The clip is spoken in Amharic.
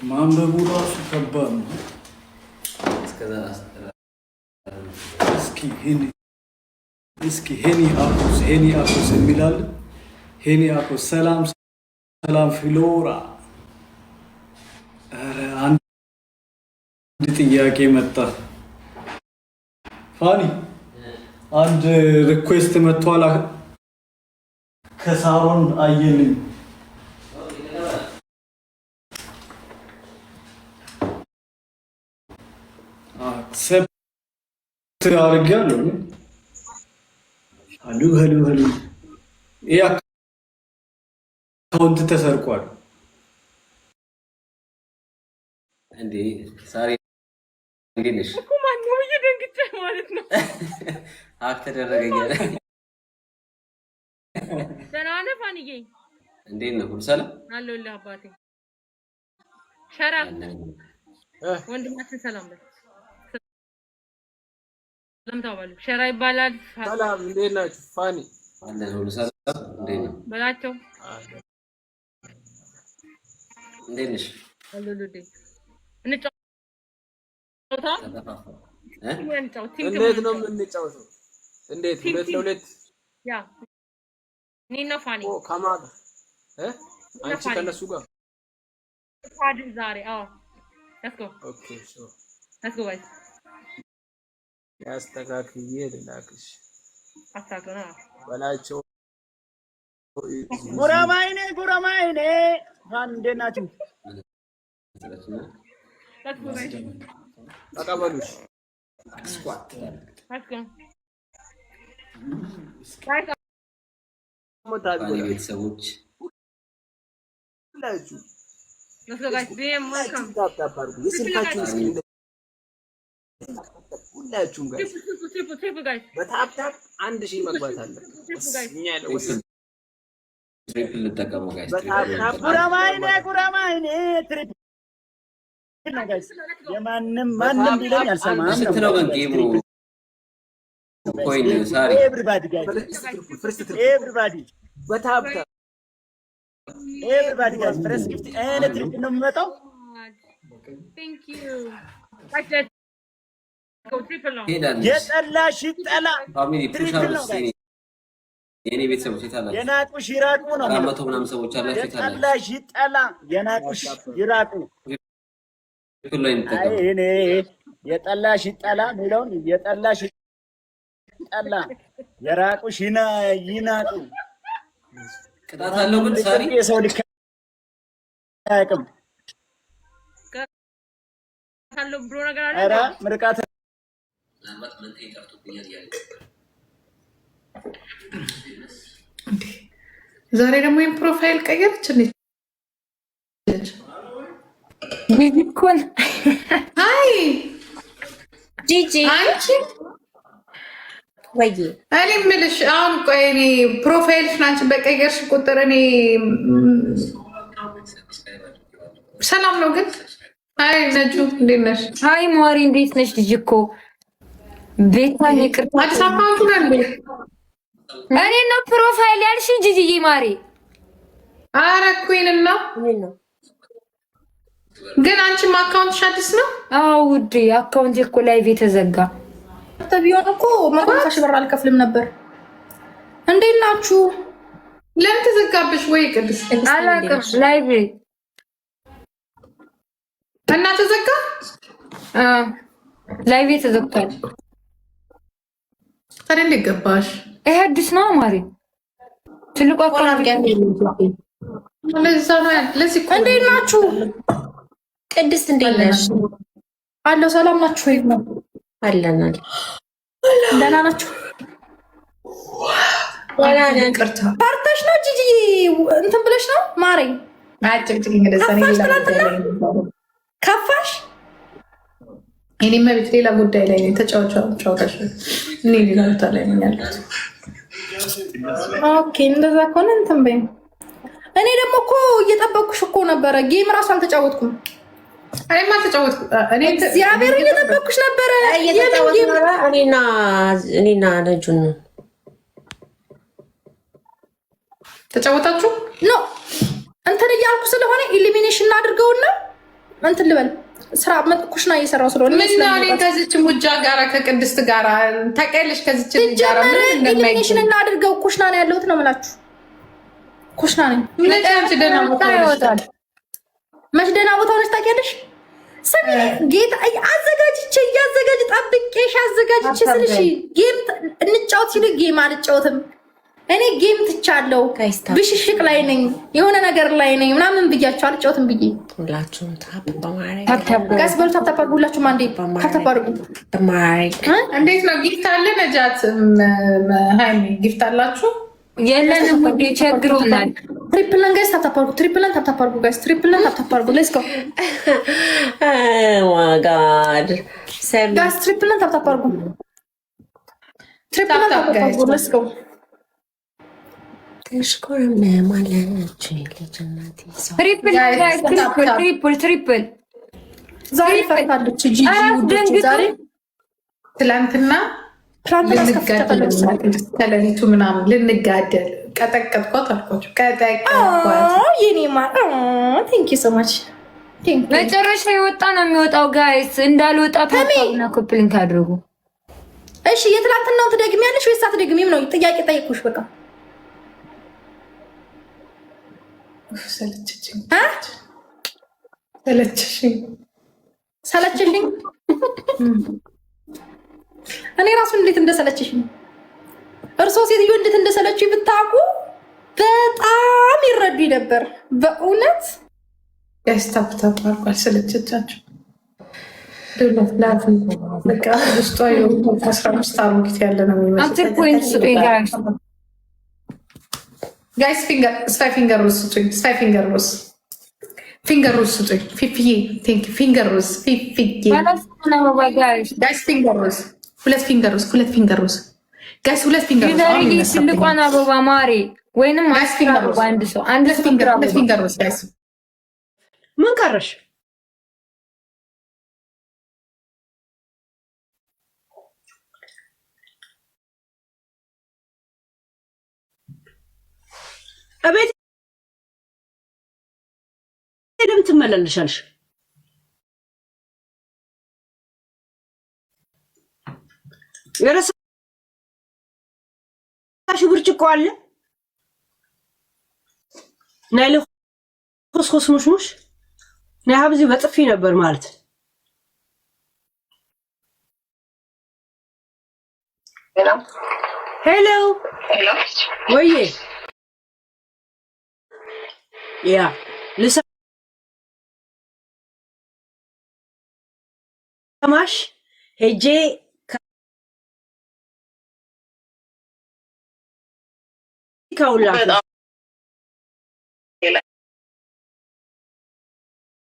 ማንበቡ ራሱ ከባድ ነው። እስኪ ሄኒ አኮስ የሚላል ሄኒ አኮስ ሰላም ሰላም ፍሎራ። ኧረ አንድ ጥያቄ መጣ። ፋኒ አንድ ሪኩዌስት መጥቷል ከሳሮን አየልኝ። አክሰፕት አድርጌያለሁ። ሄሎ ይሄ አካውንት ተሰርቋል እንዴ? ሳሪ እንዴት ነሽ? እኮ ማነው እየደንግጬ ማለት ነው። ሀክ ተደረገኛል። ደህና ነህ ፋኒዬ? እንዴት ነው? ሁሉ ሰላም አለሁልህ አባቴ። ሸራፍ ወንድማችን ሰላም በል። ሰላም ተባባሉ። ሸራ ይባላል። ሰላም እንዴት ናችሁ? ፋኒ አለን። ሁሉ ሰላም እንዴት ነው በላቸው። እንዴት ነሽ? አለሁልህ። እንጫወታ እንዴት ነው የምንጫወተው? እንዴት ሁለት ለሁለት? ያ እኔና ፋኒ ከማን አንቺ ከነሱ ጋር ታዲያ ዛሬ let's go. Okay, sure. Let's go guys. ያስተካክዬ ልላክሽ አስተካክና በላቸው። ጉራማይኔ አንዴ ናችሁ። let's go guys. ተቀበሉሽ። ስኳት let's go. guys ቤተሰቦች ሁላችሁ let's go guys. DM welcome. የስልካችሁን ስክሪን ሁላችሁም ጋር triple guys. በታፕታፕ 1000 መግባት አለ። እኛ ያለው ትሪፕል ልጠቀሙ ጋይስ። በታፕታፕ ጉራማይኔ ትሪፕል ነው ጋይስ። የማንም ቢለኝ አልሰማም። ስንት ነው ግን ጌሙ? ኮይን ሳሪ ኤቭሪባዲ ጋይስ ኤቭሪባዲ በታፕታፕ ኤቭሪባዲ ጋይስ ፍረስ ጊፍት ኤነ ትሪፕል ነው የሚመጣው። thank you. like go triple ነው የጠላሽ ጠላ ፋሚሊ ፑሽ ትሪፕል ነው አውት ጋይስ። የኔ ቤተሰቦች የታላችሁ? የናቁሽ ይራቁ ነው። 400 ምናምን ሰዎች አላችሁ። የታላችሁ? የጠላሽ ጠላ የናቁሽ ይራቁ። ትሪፕል ላይ አይ እንጠቀም። እኔ የጠላሽ ጠላ ሚለውን የጠላሽ ጠላ የራቁሽ ይናቁ። ቅጣት አለው ግን ሳሪ የሰው ልክ አያውቅም። ካለው ብሮ ነገር አለ። ኧረ ምርቃት ምናልባት መንቴ ጠፍቶብኛል እያለ ዛሬ ደግሞ ይሄን ፕሮፋይል ቀየረች እንዴ? ቢቢኮን አይ ጂጂ አንቺ ወይ እኔ የምልሽ አሁን ቆይ እኔ ፕሮፋይልሽን አንቺ በቀየርሽ ቁጥር እኔ ሰላም ነው ግን አይ ነጁ እንዴት ነሽ? አይ ሞሪ እንዴት ነሽ? ልጅ እኮ ቤታ ይቅርታ አዲስ አበባ ነው እንዴ? እኔ ነው ፕሮፋይል ያልሽ ጂጂዬ ማሪ። አረ ኩዊን ነው ግን አንቺም አካውንትሽ አዲስ ነው? አዎ ውዴ አካውንቴ እኮ ላይቭ የተዘጋ ቢሆን እኮ 150 ሺህ ብር አልከፍልም ነበር። እንዴት ናችሁ? ለምን ተዘጋብሽ? ወይ ቅዱስ አላውቅም ላይቭ እና ተዘጋ? ላይቭ ተዘግቷል። ታዲያ እንዴት ገባሽ? ይሄ አዲስ ነው ማሪ። ትልቁ አካውንት ለዚህ እንዴት ናችሁ? ቅድስት እንዴት ነሽ? አለሁ። ሰላም ናችሁ ወይ? አለናል። ደህና ናችሁ? ይቅርታ ፓርታሽ ነው ጂጂ እንትን ብለሽ ነው ማሬ? አጭቅጭቅ እንግዲህ ከፋሽ? እኔማ ቤት ሌላ ጉዳይ ላይ ነው ተጫውቻሽ እኔ ሌላ ቦታ ላይ ነው ያለሁት። ኦኬ እንደዛ ከሆነ እንትን በይ። እኔ ደግሞ እኮ እየጠበኩሽ እኮ ነበረ። ጌም እራሱ አልተጫወትኩም። እኔማ ተጫወትኩ። እኔ እግዚአብሔር እየጠበኩሽ ነበረ። እኔና ነጁን ተጫወታችሁ? ኖ እንትን እያልኩ ስለሆነ ኢሊሚኔሽን እናድርገውና እንትን ልበል ስራ ኩሽና እየሰራው ስለሆነ ምን ነው እኔ ከዚች ሙጃ ጋራ ከቅድስት ጋራ ታቀልሽ ከዚች ጋራ ምን ኢሊሚኔሽን እናድርገው ኩሽና ነው ያለሁት ነው የምላችሁ ኩሽና ነኝ ለጫንች ደና ቦታ ይወጣል መች ደና ቦታ ሆነሽ ታውቂያለሽ ሰሚ ጌታ አዘጋጅቼ እያዘጋጅ ጠብቄሽ አዘጋጅቼ ስልሽ ጌም እንጫወት ሲል ጌም አልጫወትም እኔ ጌም ትቻለሁ ብሽሽቅ ላይ ነኝ የሆነ ነገር ላይ ነኝ ምናምን ብያቸው አልጫወትም ብዬ ሁላችሁም ታፕ በማድረግ ጋስ በሉ ታፕ ታፕ ሁላችሁም አንዴ ታፕ አድርጉ በማድረግ እንዴት ነው ጊፍት አለ ነጃት ሃይሚ ጊፍት አላችሁ የለንም ውዴ ቸግሮናል ትሪፕልን ጋይስ ታፕ አድርጉ ትሪፕልን ታፕ አድርጉ ጋይስ ትሪፕልን ታፕ አድርጉ ሌትስ ጎ oh god ጋይስ ትሪፕልን ታፕ አድርጉ ትሪፕልን ታፕ አድርጉ ሌትስ ጎ ተሽኮርም ማለት ልጅናት ይሰው ትሪፕል ዛሬ ፈርታለች ጂጂ ውዶች ዛሬ ትላንትና ተለሊቱ ምናምን ልንጋደል ቀጠቀጥኳት አልኳቸው ቀጠቀጥኳት የኔ ማር ቴንክ ዩ ሶ ማች መጨረሻ የወጣ ነው የሚወጣው ጋይስ እንዳልወጣ ታውቃና ኮፕሊንግ አድርጉ እሺ የትላንትናው ትደግሚያለሽ ወይስ አትደግሚም ነው ጥያቄ ጠይቁሽ በቃ ሰለችሽኝ እኔ ራሱ እንዴት እንደሰለችሽኝ እርሶ ሴትዮ እንዴት እንደሰለችኝ ብታውቁ በጣም ይረዱ ነበር በእውነት ያስታብታብ አልኳል ሰለቸቻቸው ላፊ በቃ ውስጧ 15 አሮጊት ያለ ነው የሚመስለው ጋይስ ፊንገር ሩዝ ስጡኝ ፊንገር ሩዝ ስጡኝ ፊፊዬ ቴንክ ፊንገር ሩዝ ፊፊዬ ጋይስ ፊንገር ሩዝ ሁለት ፊንገር ሩዝ ጋይስ ሁለት ፊንገር ሩዝ ትልቋን አበባ ማሬ ወይንም አንድ ሰው ሁለት ፊንገር ሩዝ ጋይስ ምን ቀረሽ አቤት ደም ትመላለሻለሽ የረሳሽ ብርጭቆ አለ ናይለ ኮስኮስ ሙሽሙሽ ናይ ሀብዚ በጥፊ ነበር ማለት ሄሎ ወይዬ ያ ልሰማሽ ሄጄ ከውላ